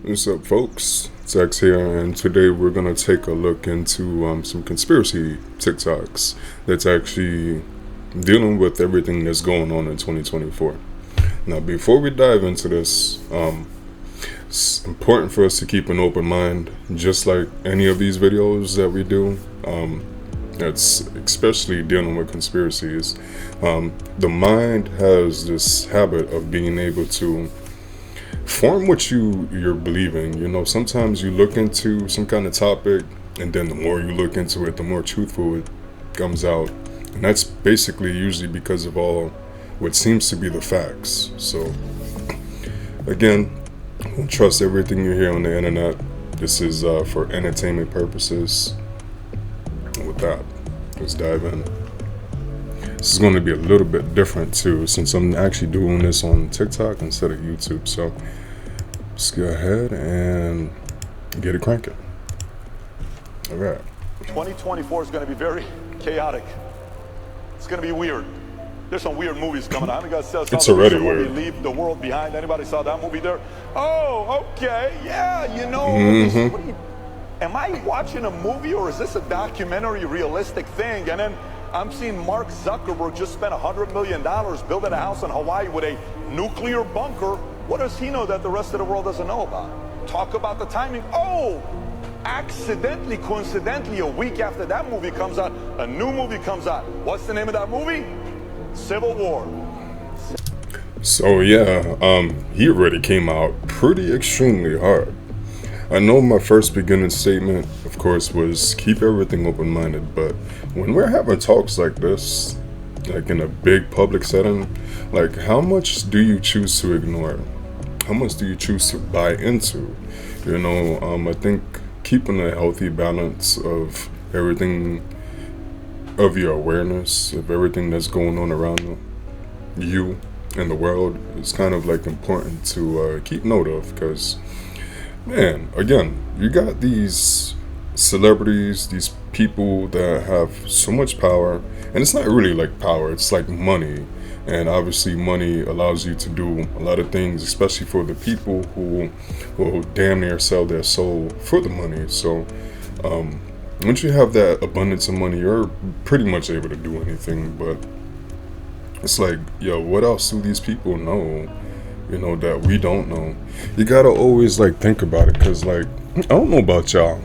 What's up, folks? It's X here, and today we're gonna take a look into some conspiracy TikToks that's actually dealing with everything that's going on in 2024. Now, before we dive into this, it's important for us to keep an open mind, just like any of these videos that we do. That's especially dealing with conspiracies. The mind has this habit of being able to form what you're believing. You know, sometimes you look into some kind of topic, and then the more you look into it, the more truthful it comes out. And that's basically usually because of all what seems to be the facts. So again, don't trust everything you hear on the internet. This is for entertainment purposes. And with that, let's dive in. This is going to be a little bit different too, since I'm actually doing this on TikTok instead of YouTube. So let's go ahead and get it cranking. All right. 2024 is going to be very chaotic. It's going to be weird. There's some weird movies coming out. It's already weird. Leave the World Behind. Anybody saw that movie there? Oh, okay. Yeah, you know. Am I watching a movie, or is this a documentary, realistic thing? And then I'm seeing Mark Zuckerberg just spent $100 million building a house in Hawaii with a nuclear bunker. What does he know that the rest of the world doesn't know about? Talk about the timing. Oh, accidentally, coincidentally, a week after that movie comes out, a new movie comes out. What's the name of that movie? Civil War. So yeah, he already came out pretty extremely hard. I know my first beginning statement, of course, was keep everything open-minded, but when we're having talks like this, like in a big public setting, like how much do you choose to ignore? How much do you choose to buy into? You know, I think keeping a healthy balance of everything, of your awareness, of everything that's going on around you and the world is kind of like important to keep note of, because man, again, you got these celebrities, these people that have so much power, and it's not really like power, it's like money. And obviously money allows you to do a lot of things, especially for the people who will damn near sell their soul for the money. So once you have that abundance of money, you're pretty much able to do anything. But it's like, yo, what else do these people know, you know, that we don't know? You gotta always like think about it, because like, I don't know about y'all,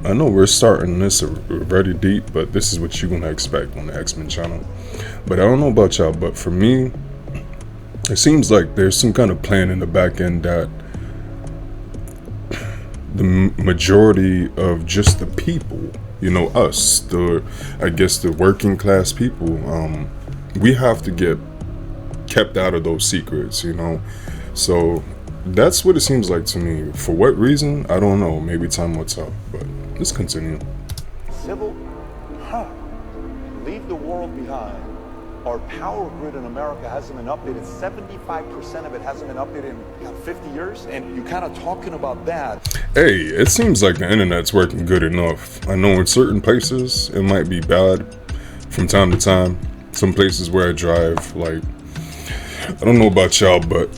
I know we're starting this very deep, but this is what you're gonna expect on the X-Men channel. But I don't know about y'all, but for me, it seems like there's some kind of plan in the back end that the majority of just the people, you know, us, I guess the working class people, we have to get kept out of those secrets, you know. So that's what it seems like to me. For what reason, I don't know. Maybe time will tell. But let's continue. Civil, leave the world behind. Our power grid in America hasn't been updated. 75% of it hasn't been updated in 50 years. And you're kind of talking about that. Hey, it seems like the internet's working good enough. I know in certain places it might be bad from time to time. Some places where I drive, like, I don't know about y'all, but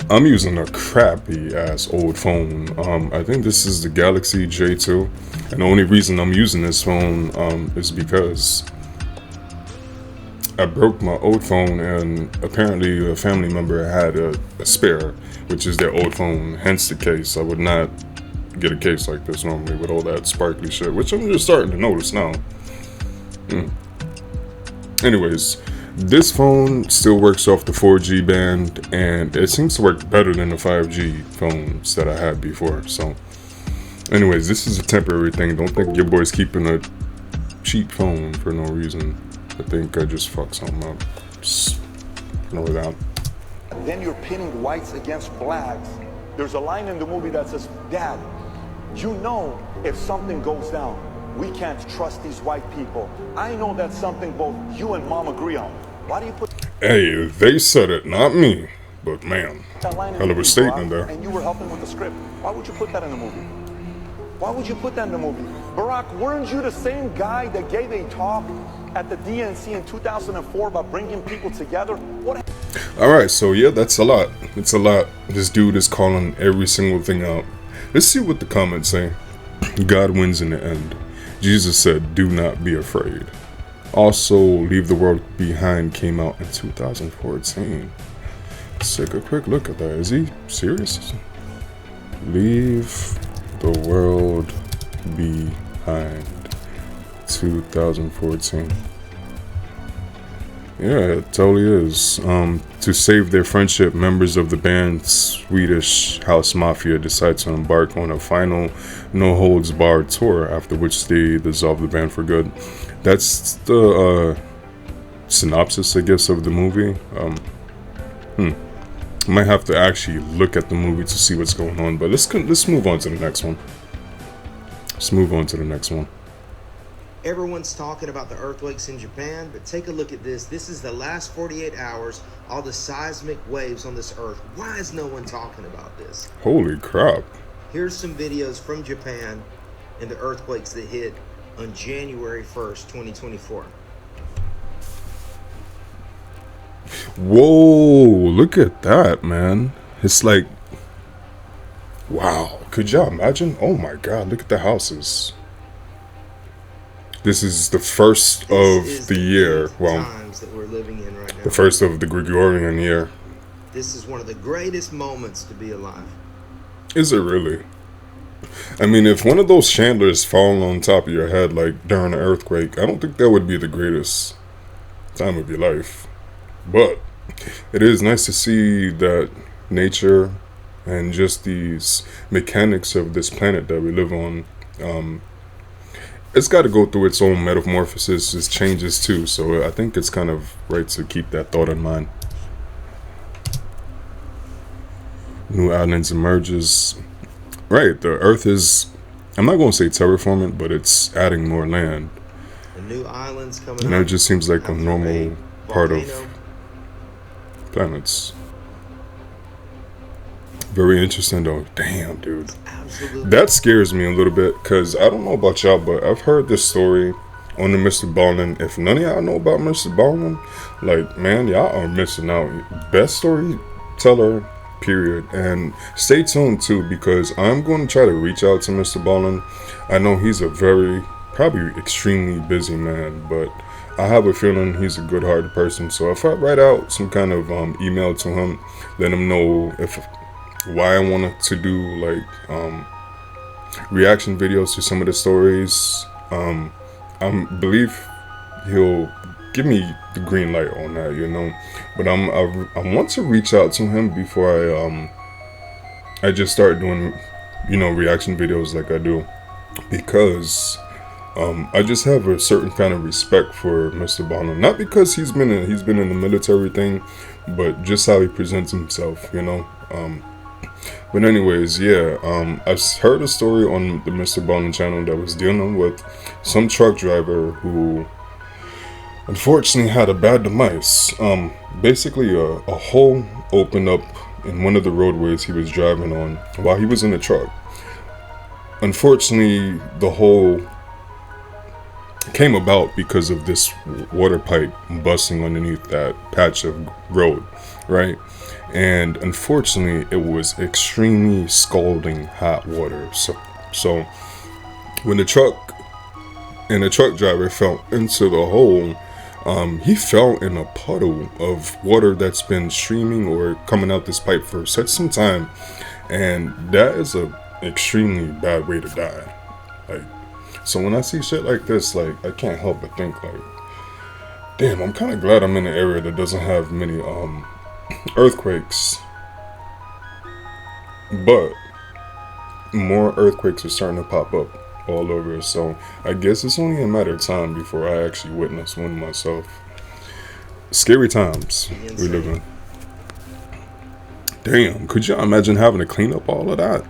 I'm using a crappy ass old phone. I think this is the Galaxy J2, and the only reason I'm using this phone is because I broke my old phone, and apparently a family member had a spare, which is their old phone, hence the case. I would not get a case like this normally with all that sparkly shit, which I'm just starting to notice now. Anyways, this phone still works off the 4G band, and it seems to work better than the 5G phones that I had before. So anyways, this is a temporary thing. Don't think your boy's keeping a cheap phone for no reason. I think I just fucked something up. Just ignore that. Then you're pinning whites against blacks. There's a line in the movie that says, Dad, you know if something goes down, we can't trust these white people. I know that's something both you and Mom agree on. Why do you put... Hey, they said it, not me. But man, hell of a statement there. And you were helping with the script. Why would you put that in the movie? Why would you put that in the movie? Barack, weren't you the same guy that gave a talk at the DNC in 2004 about bringing people together? What? All right, so yeah, that's a lot. It's a lot. This dude is calling every single thing out. Let's see what the comments say. God wins in the end. Jesus said, do not be afraid. Also, Leave the World Behind came out in 2014. Let's take a quick look at that. Is he serious? Leave the World Behind 2014. Yeah, it totally is. To save their friendship, members of the band Swedish House Mafia decide to embark on a final no-holds-barred tour, after which they dissolve the band for good. That's the synopsis, I guess, of the movie. Might have to actually look at the movie to see what's going on, but let's move on to the next one. Let's move on to the next one. Everyone's talking about the earthquakes in Japan, but take a look at this. This is the last 48 hours, all the seismic waves on this earth. Why is no one talking about this? Holy crap. Here's some videos from Japan and the earthquakes that hit on January 1st, 2024. Whoa, look at that, man. It's like, wow. Could y'all imagine? Oh my god, look at the houses. This is the first of the year. Well, times that we're living in right now. the first of the Gregorian year. This is one of the greatest moments to be alive. Is it really? I mean, if one of those chandeliers falling on top of your head, like during an earthquake, I don't think that would be the greatest time of your life. But it is nice to see that nature and just these mechanics of this planet that we live on, it's got to go through its own metamorphosis, its changes too. So I think it's kind of right to keep that thought in mind. New islands emerges. Right, the Earth is, I'm not going to say terraforming, but it's adding more land. The new islands coming And up. it just seems like a after normal a part of volcano. planets. Very interesting though. Damn, dude. Absolutely. That scares me a little bit, because I don't know about y'all, but I've heard this story on the Mr. Ballin. If none of y'all know about Mr. Ballin, like, man, y'all are missing out. Best storyteller, period. And stay tuned too, because I'm going to try to reach out to Mr. Ballin. I know he's a very, probably extremely busy man, but I have a feeling he's a good-hearted person. So if I write out some kind of email to him, let him know why I wanted to do like reaction videos to some of the stories. I believe he'll give me the green light on that, you know. But I want to reach out to him before I just start doing, you know, reaction videos like I do, because I just have a certain kind of respect for Mr. Ballin. Not because he's been in the military thing, but just how he presents himself, you know. But anyways, yeah, I've heard a story on the Mr. Ballin channel that was dealing with some truck driver who unfortunately had a bad demise. Basically a hole opened up in one of the roadways he was driving on while he was in the truck. Unfortunately, the hole came about because of this water pipe busting underneath that patch of road, right? And unfortunately, it was extremely scalding hot water. So when the truck driver fell into the hole, he fell in a puddle of water that's been streaming or coming out this pipe for such some time, and that is a extremely bad way to die. Like, so when I see shit like this, like, I can't help but think, like, damn, I'm kind of glad I'm in an area that doesn't have many earthquakes. But more earthquakes are starting to pop up all over, so I guess it's only a matter of time before I actually witness one myself. Scary times we live in. Damn, could you imagine having to clean up all of that?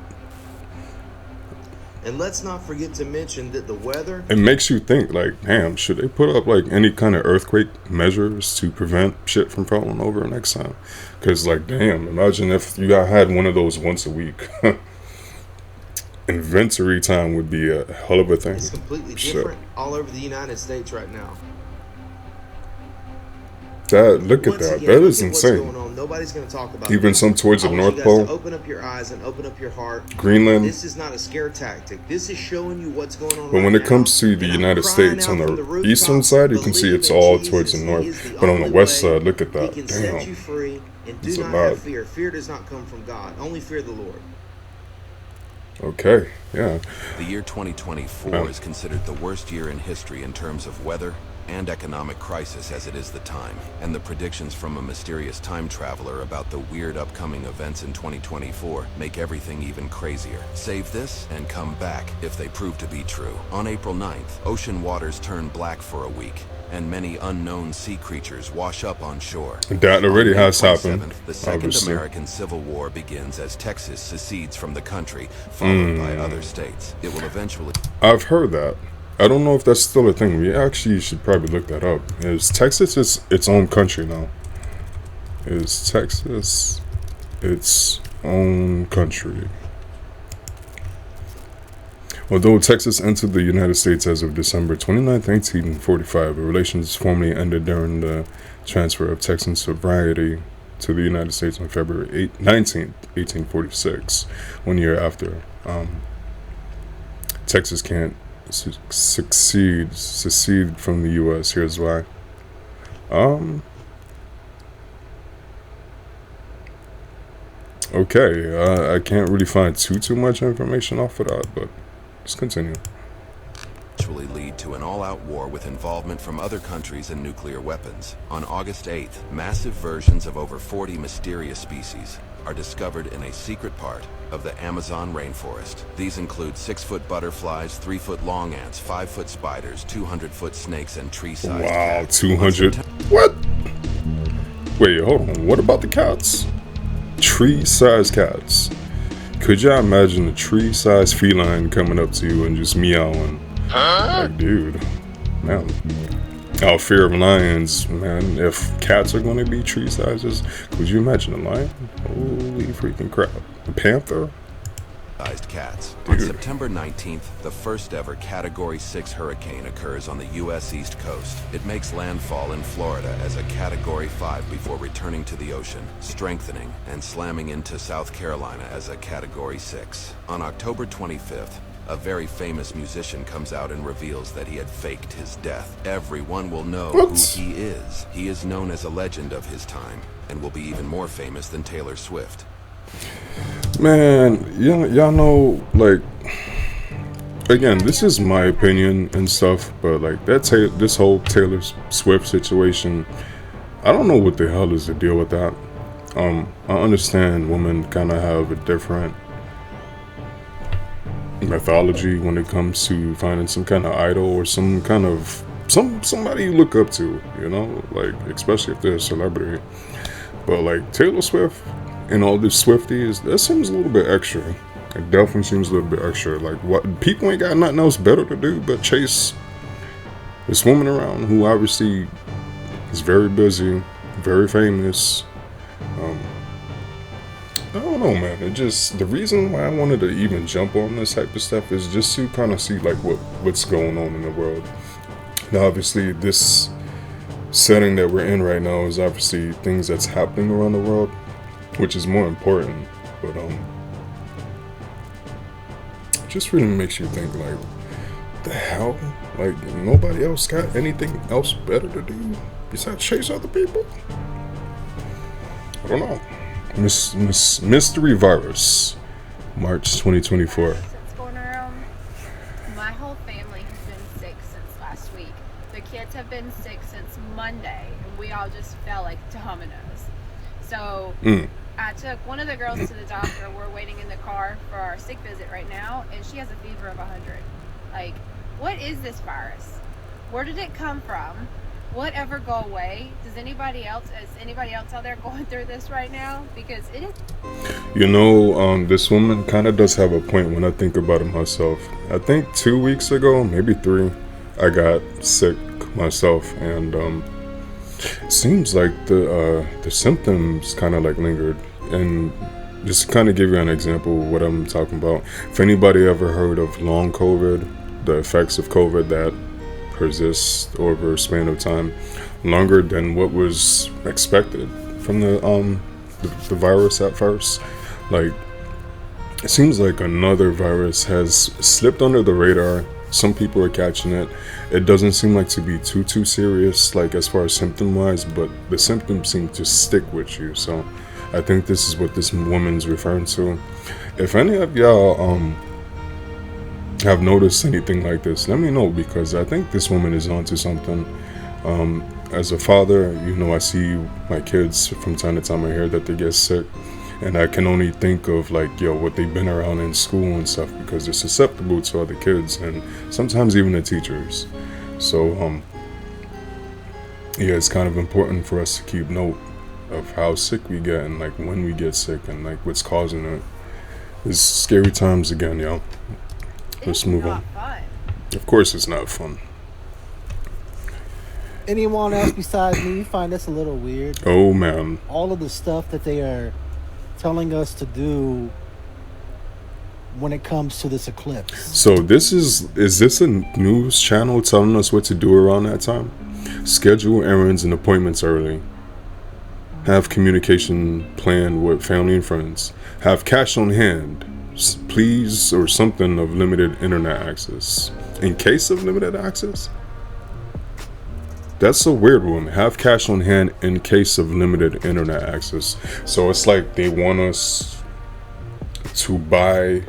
And let's not forget to mention that the weather... It makes you think, like, damn, should they put up, like, any kind of earthquake measures to prevent shit from falling over next time? Because, like, damn, imagine if you had one of those once a week. Inventory time would be a hell of a thing. It's completely different all over the United States right now. Look at Once that. again, That look is at what's insane. going on. Nobody's going to talk about Even this. some towards the I want North you guys Pole, to open up your eyes and open up your heart. Greenland. This is not a scare tactic. This is showing you what's going on But right when it now. comes to the And I'm United crying States out on from the rooftops, eastern side, you can see believe it's in all Jesus. towards the He north. is the But on the only west way. side, look at He that. can set Damn. you free, and do It's a not lot. have fear. Fear does not come from God. Only fear the Lord. Okay. Yeah. The year 2024 is considered the worst year in history in terms of weather and economic crisis as it is the time, and the predictions from a mysterious time traveler about the weird upcoming events in 2024 make everything even crazier. Save this and come back if they prove to be true. On April 9th, ocean waters turn black for a week, and many unknown sea creatures wash up on shore. That already On May has happened, 27th, the Second obviously. American Civil War begins as Texas secedes from the country, followed by other states. It will eventually... I've heard that. I don't know if that's still a thing. We actually should probably look that up. Is Texas its own country now? Is Texas its own country? Although Texas entered the United States as of December 29th, 1845, the relations formally ended during the transfer of Texan sovereignty to the United States on February 19th, 1846. 1 year after. Texas can't secede from the U.S. Here's why. Okay, I can't really find too much information off of that, but let's continue. lead to an all-out war with involvement from other countries and nuclear weapons. On August 8th, massive versions of over 40 mysterious species are discovered in a secret part of the Amazon rainforest. These include 6-foot butterflies, 3-foot long ants, 5-foot spiders, 200-foot snakes, and tree-sized Wow, cats. 200. What? Wait, hold on. What about the cats? Tree-sized cats. Could y'all imagine a tree-sized feline coming up to you and just meowing? Like, dude, man. Out fear of lions, man. If cats are going to be tree sizes, could you imagine a lion? Holy freaking crap. A panther? Sized cats. On Dude. September 19th, the first ever Category 6 hurricane occurs on the U.S. East Coast. It makes landfall in Florida as a Category 5 before returning to the ocean, strengthening and slamming into South Carolina as a Category 6. On October 25th, a very famous musician comes out and reveals that he had faked his death. Everyone will know What? who he is. He is known as a legend of his time and will be even more famous than Taylor Swift. Man, y'all know, like, again, this is my opinion and stuff, but like this whole Taylor Swift situation, I don't know what the hell is the deal with that. I understand women kind of have a different methodology when it comes to finding some kind of idol or some kind of somebody you look up to, you know, like especially if they're a celebrity. But like Taylor Swift and all this Swifties, that seems a little bit extra. It definitely seems a little bit extra. Like, what, people ain't got nothing else better to do but chase this woman around who obviously is very busy, very famous. I don't know, man. It just, the reason why I wanted to even jump on this type of stuff is just to kind of see like what's going on in the world. Now, obviously, this setting that we're in right now is obviously things that's happening around the world, which is more important. But just really makes you think like, the hell? Like, nobody else got anything else better to do besides chase other people? I don't know. Mystery Virus, March 2024. That's going around. My whole family has been sick since last week. The kids have been sick since Monday, and we all just fell like dominoes. So I took one of the girls to the doctor. We're waiting in the car for our sick visit right now, and she has a fever of 100. Like, what is this virus? Where did it come from? Will it ever go away? Is anybody else out there going through this right now? Because it is. You know, this woman kind of does have a point when I think about it myself. I think 2 weeks ago, maybe 3, I got sick myself, and it seems like the symptoms kind of like lingered. And just to kind of give you an example of what I'm talking about, if anybody ever heard of long COVID, the effects of COVID that persist over a span of time longer than what was expected from the virus at first. Like, it seems like another virus has slipped under the radar. Some people are catching it. It doesn't seem like to be too serious, like as far as symptom wise, but the symptoms seem to stick with you. So I think this is what this woman's referring to. If any of y'all have noticed anything like this, let me know, because I think this woman is onto something. As a father, you know, I see my kids from time to time. I hear that they get sick, and I can only think of like, yo, what they've been around in school and stuff, because they're susceptible to other kids and sometimes even the teachers. So yeah, it's kind of important for us to keep note of how sick we get and like when we get sick and like what's causing it. It's scary times again, y'all. Let's move on. Fun. Of course it's not fun. Anyone else besides me find this a little weird? Oh man. All of the stuff that they are telling us to do when it comes to this eclipse. So is this a news channel telling us what to do around that time? Schedule errands and appointments early. Have communication planned with family and friends. Have cash on hand, please, or something of limited internet access. In case of limited access? That's a weird one. Have cash on hand in case of limited internet access. So it's like they want us to buy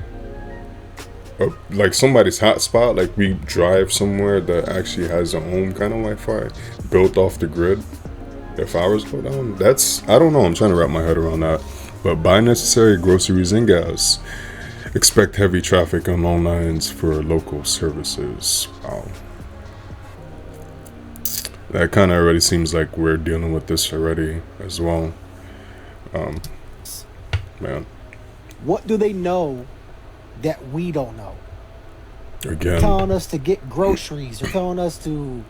like somebody's hotspot. Like we drive somewhere that actually has a home kind of Wi-Fi built off the grid. If ours go down, I don't know. I'm trying to wrap my head around that. But buy necessary groceries and gas. Expect heavy traffic on all lines for local services. Wow. That kind of already seems like we're dealing with this already as well. Man. What do they know that we don't know? Again. They're telling us to get groceries. They're telling us to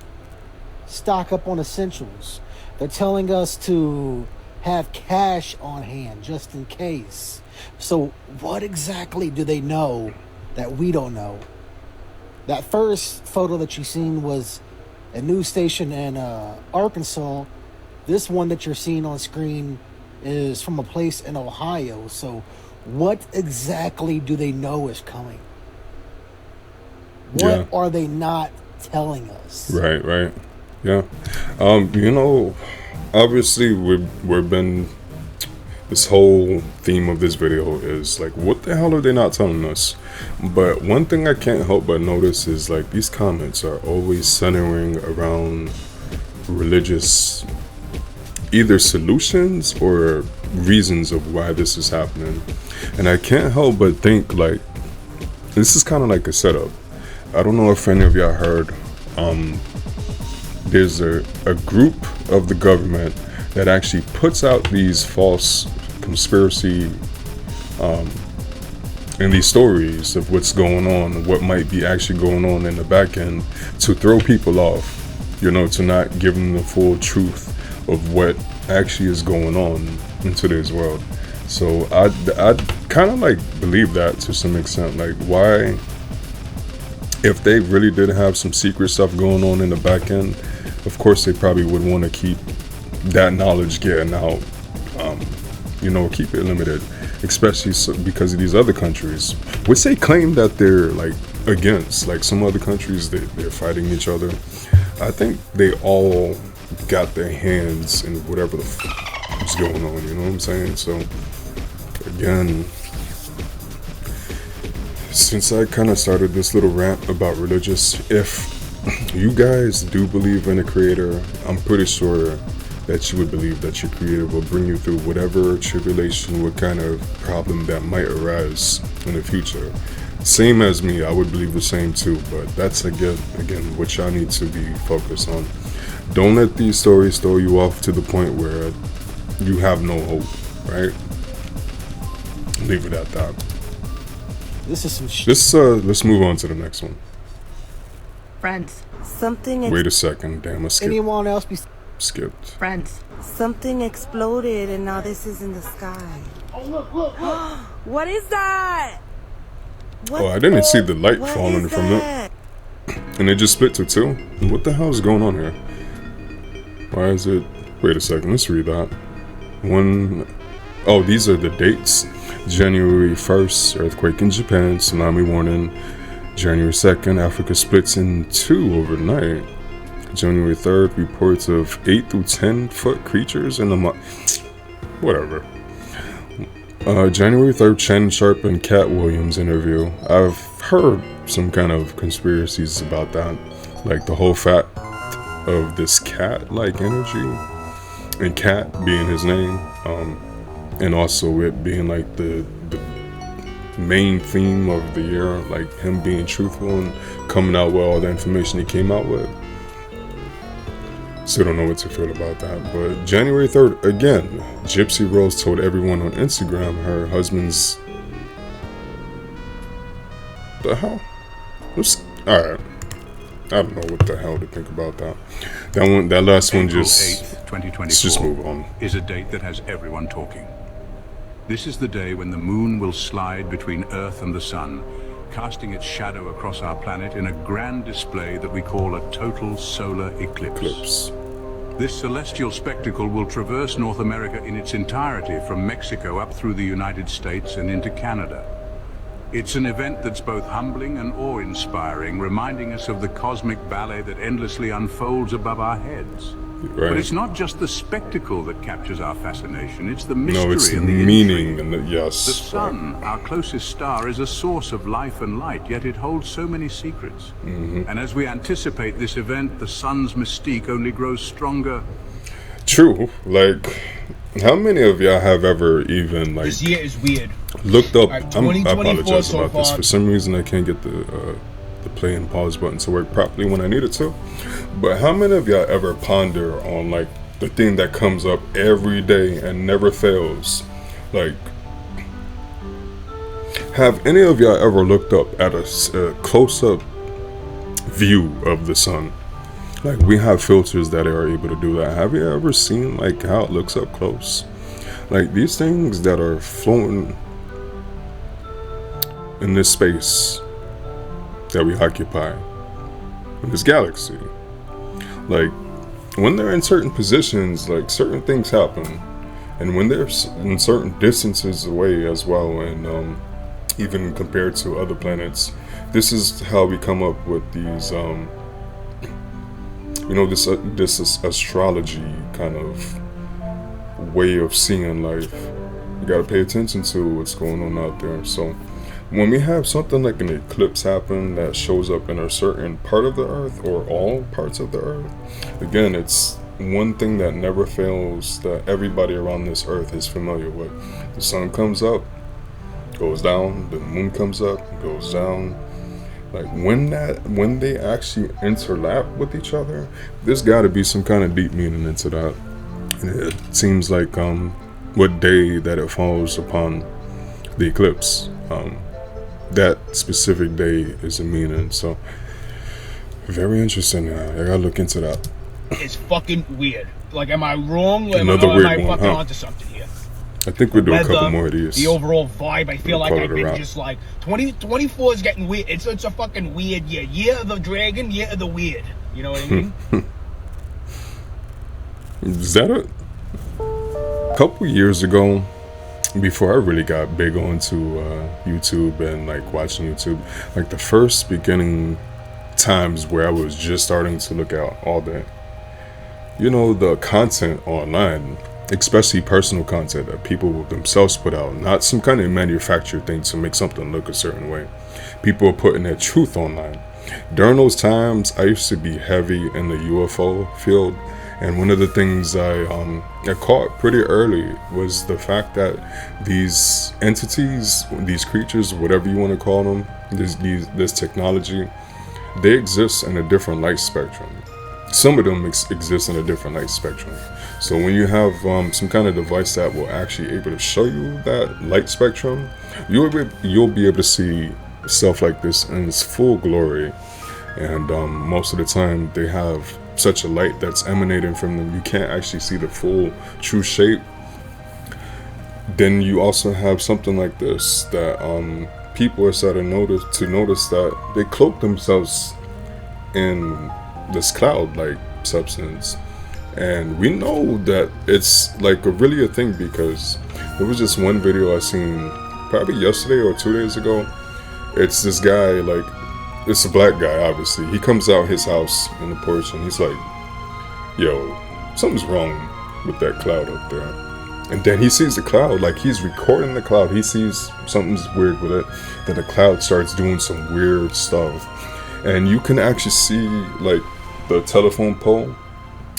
stock up on essentials. They're telling us to have cash on hand just in case. So what exactly do they know that we don't know? That first photo that you seen was a news station in Arkansas. This one that you're seeing on screen is from a place in Ohio. So what exactly do they know is coming? What are they not telling us? Right. Yeah. You know, obviously we've been, this whole theme of this video is like, what the hell are they not telling us? But one thing I can't help but notice is like these comments are always centering around religious either solutions or reasons of why this is happening. And I can't help but think like this is kind of like a setup. I don't know if any of y'all heard, there's a group of the government that actually puts out these false conspiracy and these stories of what's going on, what might be actually going on in the back end, to throw people off, you know, to not give them the full truth of what actually is going on in today's world. So I kind of like believe that to some extent. Like, why, if they really did have some secret stuff going on in the back end, of course they probably would want to keep that knowledge getting out, you know, keep it limited, especially because of these other countries, which they claim that they're like against, like some other countries, they're fighting each other. I think they all got their hands in whatever the is going on, you know what I'm saying? So again, since I kind of started this little rant about religious, if you guys do believe in a creator, I'm pretty sure that you would believe that your creator will bring you through whatever tribulation, what kind of problem that might arise in the future. Same as me, I would believe the same too, but that's again what y'all need to be focused on. Don't let these stories throw you off to the point where you have no hope, right? Leave it at that. This is some Let's move on to the next one. Friends. Something. Wait a second, damn, I skipped. Anyone else Skipped. Friends. Something exploded and now this is in the sky. Oh, look. What is that? I didn't see the light falling from it. And they just split to 2. What the hell is going on here? Why is it... Wait a second, let's read that. Oh, these are the dates. January 1st, earthquake in Japan, tsunami warning. January 2nd, Africa splits in 2 overnight. January 3rd, reports of 8 through 10 foot creatures in the whatever. January 3rd, Shannon Sharp and Cat Williams interview. I've heard some kind of conspiracies about that. Like the whole fact of this cat-like energy. And Cat being his name. And also it being like the main theme of the year. Like him being truthful and coming out with all the information he came out with. Still don't know what to feel about that. But January 3rd, again, Gypsy Rose told everyone on Instagram her husband's... The hell? Alright. I don't know what the hell to think about that. That last one just... April 8th, 2024 let's just move on. Is a date that has everyone talking. This is the day when the moon will slide between Earth and the sun, casting its shadow across our planet in a grand display that we call a total solar eclipse. This celestial spectacle will traverse North America in its entirety from Mexico up through the United States and into Canada. It's an event that's both humbling and awe-inspiring, reminding us of the cosmic ballet that endlessly unfolds above our heads. Right. But it's not just the spectacle that captures our fascination, it's the mystery No, it's the and the meaning intrigue. and the... Yes. The sun, our closest star, is a source of life and light, yet it holds so many secrets. And as we anticipate this event, the sun's mystique only grows stronger. True. Like, how many of y'all have ever even, like... This year is weird. Looked up... Right, I 2024 apologize so about this. far. For some reason, I can't get the play and pause button to work properly when I need it to. But how many of y'all ever ponder on, like, the thing that comes up every day and never fails? Like, have any of y'all ever looked up at a close-up view of the sun? Like, we have filters that are able to do that. Have you ever seen, like, how it looks up close? Like, these things that are floating in this space that we occupy, in this galaxy. Like, when they're in certain positions, like, certain things happen. And when they're in certain distances away as well, and even compared to other planets, this is how we come up with these, you know, this astrology kind of way of seeing life. You gotta pay attention to what's going on out there. So when we have something like an eclipse happen that shows up in a certain part of the earth or all parts of the earth, again, it's one thing that never fails that everybody around this earth is familiar with. The sun comes up, goes down, the moon comes up, goes down. Like, when they actually interlap with each other, there's got to be some kind of deep meaning into that. And it seems like what day that it falls upon the eclipse, that specific day is a meaning. So very interesting. I gotta look into that. It's fucking weird. Like, am I wrong? Another am weird I one, fucking huh? onto something here? I think we'll do a Weather, couple more of these. The overall vibe, I feel We'll like call I've it a been wrap. just like 2024 is getting weird. It's a fucking weird year. Year of the dragon, year of the weird. You know what I mean? Is that it? A couple years ago, before I really got big onto YouTube and like watching YouTube, like the first beginning times where I was just starting to look out all day, you know, the content online, especially personal content that people themselves put out, not some kind of manufactured thing to make something look a certain way. People are putting their truth online. During those times, I used to be heavy in the UFO field. And one of the things I caught pretty early was the fact that these entities, these creatures, whatever you want to call them, this technology, they exist in a different light spectrum. Some of them exist in a different light spectrum. So when you have some kind of device that will actually able to show you that light spectrum, you'll be able to see stuff like this in its full glory. And most of the time they have such a light that's emanating from them, you can't actually see the full true shape. Then you also have something like this that people are starting to notice that they cloak themselves in this cloud-like substance, and we know that it's like really a thing because there was just one video I seen probably yesterday or 2 days ago. It's this guy, like, it's a black guy, obviously. He comes out his house in the porch and he's like, yo, something's wrong with that cloud up there. And then he sees the cloud, like he's recording the cloud. He sees something's weird with it. Then the cloud starts doing some weird stuff. And you can actually see like the telephone pole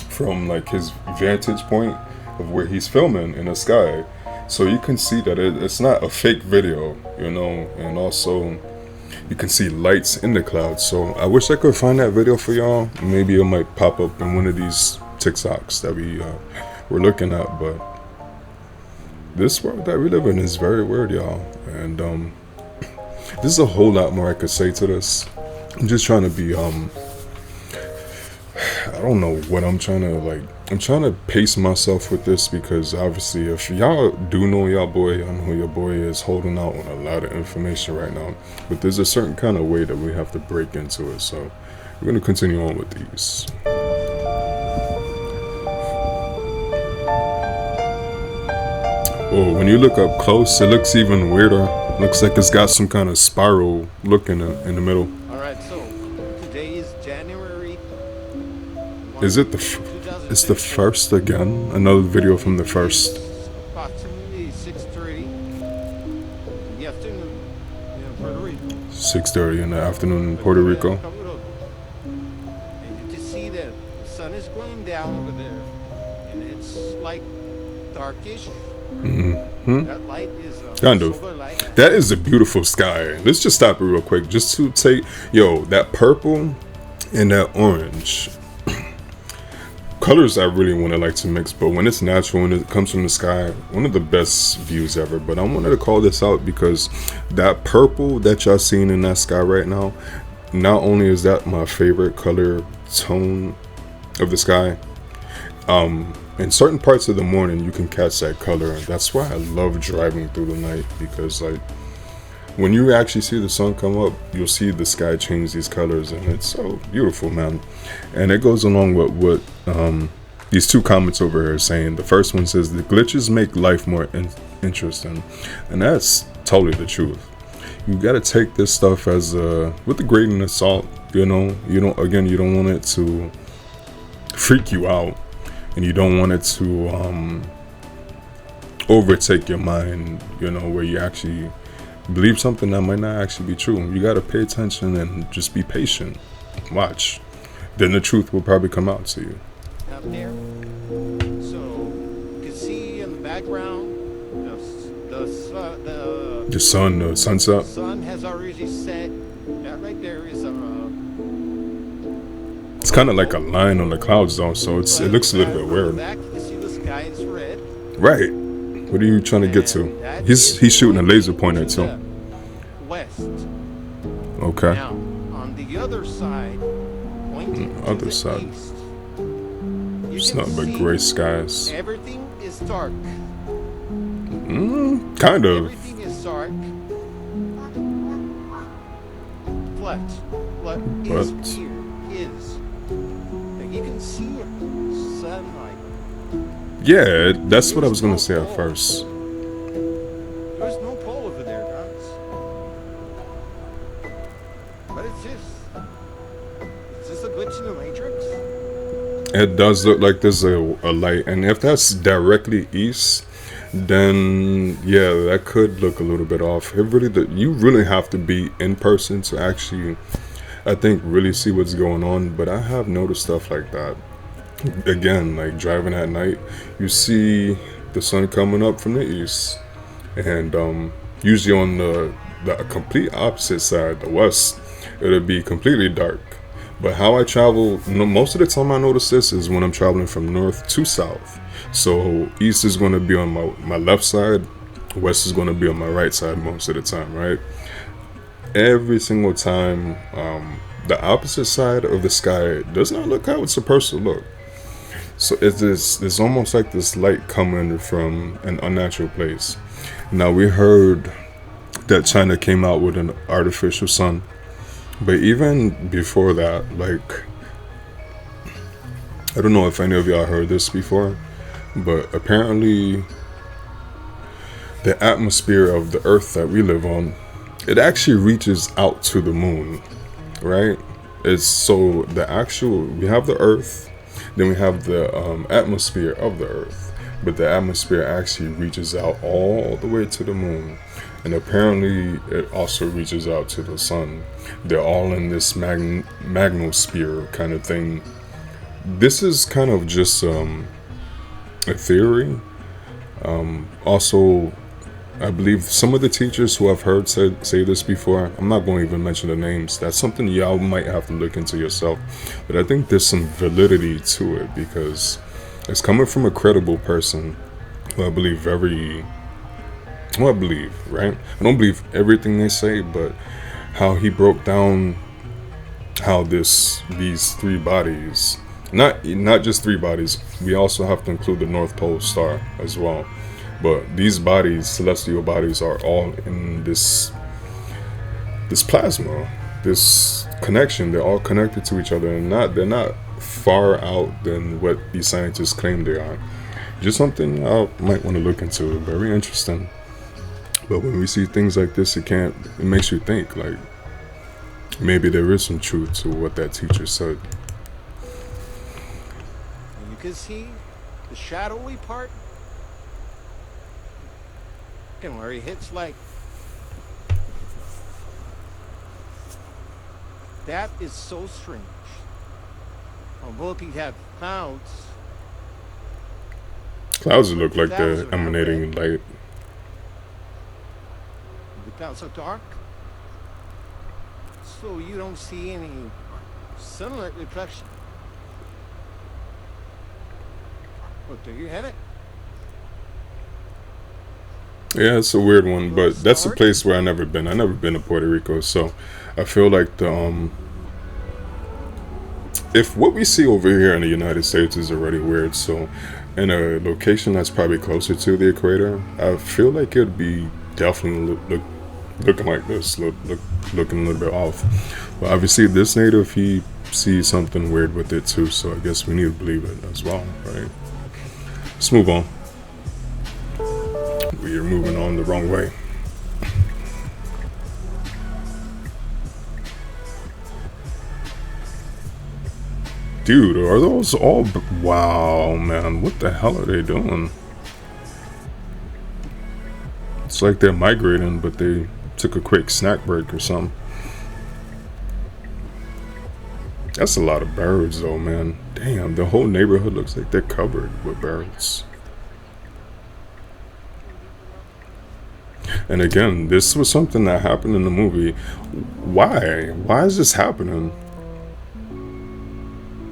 from like his vantage point of where he's filming in the sky. So you can see that it's not a fake video, you know, and also you can see lights in the clouds. So I wish I could find that video for y'all. Maybe it might pop up in one of these TikToks that we were looking at. But this world that we live in is very weird, y'all. And there's a whole lot more I could say to this. I'm just trying to be I don't know what I'm trying to pace myself with this, because obviously if y'all do know your boy, I know your boy is holding out on a lot of information right now, but there's a certain kind of way that we have to break into it. So we're going to continue on with these. Oh, when you look up close, it looks even weirder. Looks like it's got some kind of spiral look in the middle. Alright, so today is January. Is it it's the first again? Another video from the first. Approximately 6:30 in the afternoon in Puerto Rico. 6:30 in the afternoon in Puerto Rico. And you can see that the sun is going down over there, and it's like darkish. Mm-hmm. That light is kind of. light. That is a beautiful sky. Let's just stop it real quick, just to take that purple and that orange. Colors I really want to like to mix, but when it's natural and it comes from the sky, one of the best views ever. But I wanted to call this out because that purple that y'all seeing in that sky right now, not only is that my favorite color tone of the sky, in certain parts of the morning you can catch that color, and that's why I love driving through the night, because like when you actually see the sun come up, you'll see the sky change these colors, and it's so beautiful, man. And it goes along with what these two comments over here are saying. The first one says the glitches make life more interesting, and that's totally the truth. You got to take this stuff as with a grain of salt. You know, you don't want it to freak you out, and you don't want it to overtake your mind, you know, where you actually believe something that might not actually be true. You got to pay attention and just be patient. Watch. Then the truth will probably come out to you. Up there. So you can see in the background the sun, the sunset. The sun has already set. That right there is it's kind of like a line on the clouds though, so it looks a little bit weird. Back, you can see the sky is red. Right. What are you trying to get to? He's shooting a laser pointer too. West. Okay. Now, on the other side, pointing to the east, it's not but gray skies. Everything is dark. Kind of. Everything is dark. But what is here is that you can see sunlight. Yeah, that's what I was gonna say at first. There's no pole over there, guys. But it's just a glitch in the matrix. It does look like there's a light, and if that's directly east, then yeah, that could look a little bit off. It really, you really have to be in person to actually, I think, really see what's going on. But I have noticed stuff like that. Again, like driving at night, you see the sun coming up from the east, and usually on the complete opposite side, the west, it'll be completely dark. But how I travel, most of the time I notice this is when I'm traveling from north to south. So east is going to be on my left side, west is going to be on my right side most of the time, right? Every single time, the opposite side of the sky does not look how it's supposed to look. So it's almost like this light coming from an unnatural place. Now we heard that China came out with an artificial sun, But even before that, like, I don't know if any of y'all heard this before, but apparently the atmosphere of the earth that we live on, it actually reaches out to the moon, right? It's so the actual, we have the earth, then we have the atmosphere of the earth, but the atmosphere actually reaches out all the way to the moon, and apparently it also reaches out to the sun. They're all in this magnosphere kind of thing. This is kind of just a theory. Also, I believe some of the teachers who I've heard say this before, I'm not going to even mention the names. That's something y'all might have to look into yourself. But I think there's some validity to it because it's coming from a credible person who I believe right? I don't believe everything they say, but how he broke down how these three bodies, not just three bodies, we also have to include the North Pole star as well. But these bodies, celestial bodies, are all in this plasma, this connection. They're all connected to each other, and they're not far out than what these scientists claim they are. Just something I might want to look into. Very interesting. But when we see things like this, it makes you think, like, maybe there is some truth to what that teacher said. You can see the shadowy part. And where he hits like that is so strange. Although he had clouds. Clouds look like they're emanating light. The clouds are dark, so you don't see any sunlight reflection. But there you have it. Yeah, it's a weird one, but that's a place where I've never been. I've never been to Puerto Rico, so I feel like if what we see over here in the United States is already weird, so in a location that's probably closer to the equator, I feel like it'd be definitely looking like this, looking a little bit off. But obviously this native, he sees something weird with it too, so I guess we need to believe it as well, right? Let's move on. We are moving on the wrong way. Dude, are those all... Wow, man. What the hell are they doing? It's like they're migrating, but they took a quick snack break or something. That's a lot of birds, though, man. Damn, the whole neighborhood looks like they're covered with birds. And again, this was something that happened in the movie. Why? Why is this happening?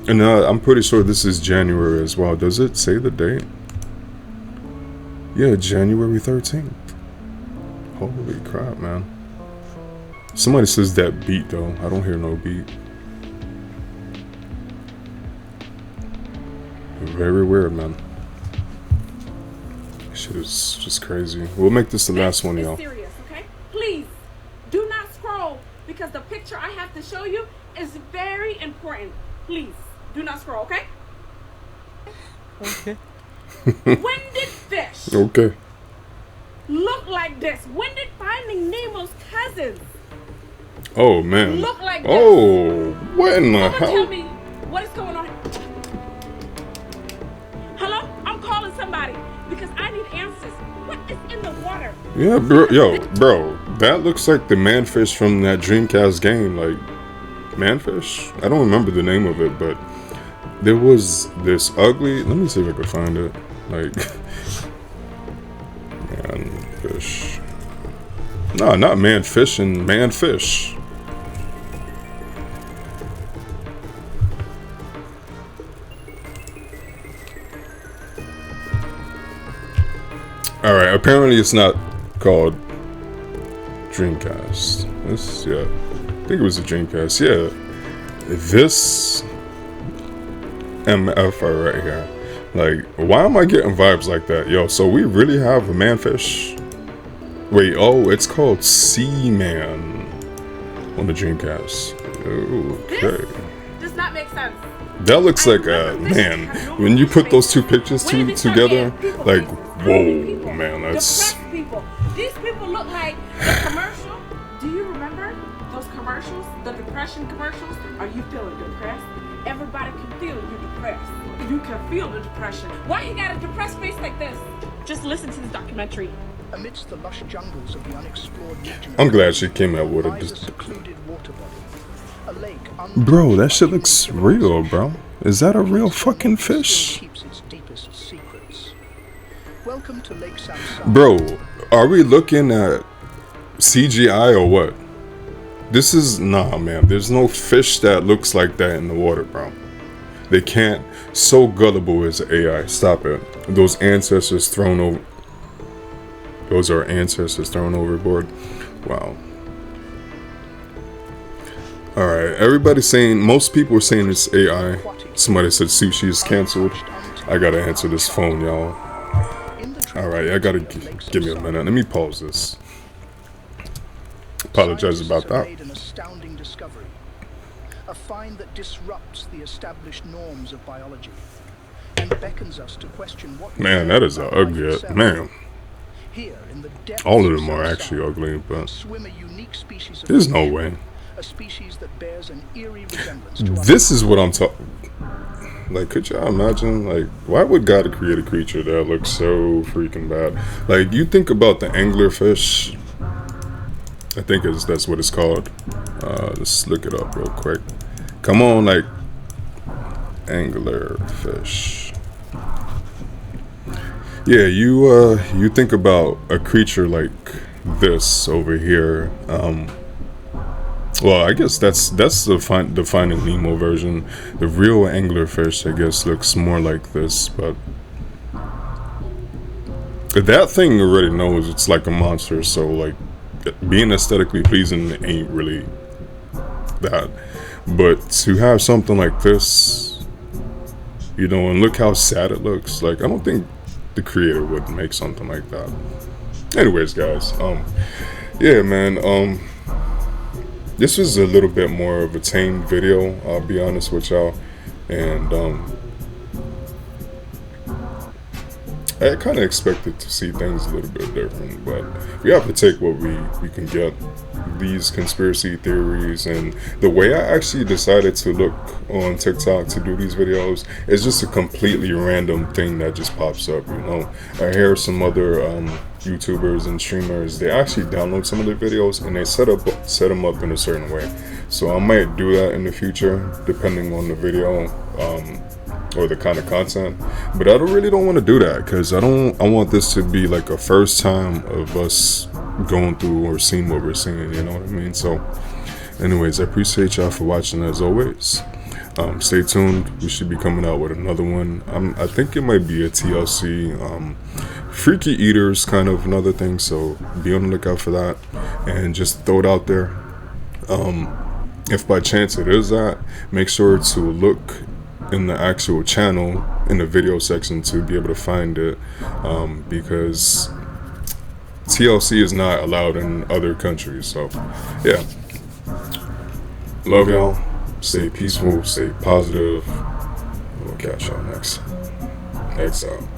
And I'm pretty sure this is January as well. Does it say the date? Yeah, January 13th. Holy crap, man. Somebody says that beat, though. I don't hear no beat. Very weird, man. Shit is just crazy. We'll make this the last one, y'all. Serious, okay? Please, do not scroll because the picture I have to show you is very important. Please, do not scroll, okay? Okay. When did fish look like this? When did Finding Nemo's cousins Oh, man. look like this? Oh, what in the Someone tell hell? me what is going on. Hello? I'm calling somebody because I need answers. What is in the water? Yeah, bro, that looks like the manfish from that Dreamcast game. Like, manfish? I don't remember the name of it, but there was this ugly... Let me see if I can find it. Like, manfish. No, not manfish and manfish. Alright, apparently it's not called Dreamcast. Yeah. I think it was a Dreamcast. Yeah. This MF right here. Like, why am I getting vibes like that? Yo, so we really have a manfish? Wait, oh, it's called Seaman. on the Dreamcast. Okay. This does not make sense. That looks like a man. When you put those two pictures together, like, whoa, man, that's. Depressed people. These people look like the commercial. Do you remember those commercials? The depression commercials? Are you feeling depressed? Everybody can feel you're depressed. You can feel the depression. Why you got a depressed face like this? Just listen to this documentary. Amidst the lush jungles of the unexplored region, I'm glad she came out with lies a secluded water body. A lake Bro, that shit looks real, bro. Is that a real fucking fish? keeps its deepest secrets. Welcome to Lake Samsung. Bro, are we looking at CGI or what? This is, nah, man. There's no fish that looks like that in the water, bro. They can't. So gullible is AI. Stop it. Those ancestors thrown over. Those are ancestors thrown overboard. Wow. Alright, everybody's saying, most people are saying it's AI. Somebody said sushi is cancelled. I gotta answer this phone, y'all. Alright, I gotta give me a minute. Let me pause this. Apologize about that. An astounding discovery. A find that disrupts the established norms of biology and beckons us to question what. Man, that is an ugly, man. Here in the depths All of them are actually ugly, but swim a unique species of there's no way. A species that bears an eerie resemblance to This is what I'm talking. Like, could y'all imagine? Like, why would God create a creature that looks so freaking bad? Like, you think about the anglerfish. I think that's what it's called. Let's look it up real quick. Come on, like, anglerfish. Yeah, you think about a creature like this over here. Well, I guess that's the Finding Nemo version. The real anglerfish, I guess, looks more like this, but that thing already knows it's like a monster, so like being aesthetically pleasing ain't really that. But to have something like this, you know, and look how sad it looks. Like, I don't think the creator would make something like that. Anyways, guys, yeah, man, this was a little bit more of a tame video, I'll be honest with y'all, and I kind of expected to see things a little bit different, but we have to take what we can get. These conspiracy theories and the way I actually decided to look on TikTok to do these videos is just a completely random thing that just pops up, you know. I hear some other YouTubers and streamers, they actually download some of their videos and they set them up in a certain way. So I might do that in the future depending on the video or the kind of content, but I really don't want to do that because I want this to be like a first time of us going through or seeing what we're seeing, you know what I mean? So anyways, I appreciate y'all for watching as always. Stay tuned, we should be coming out with another one. I think it might be a TLC Freaky Eaters kind of another thing, so be on the lookout for that and just throw it out there. If by chance it is that, make sure to look in the actual channel in the video section to be able to find it, because TLC is not allowed in other countries. So yeah, love y'all, stay peaceful, stay positive. We'll catch y'all next time.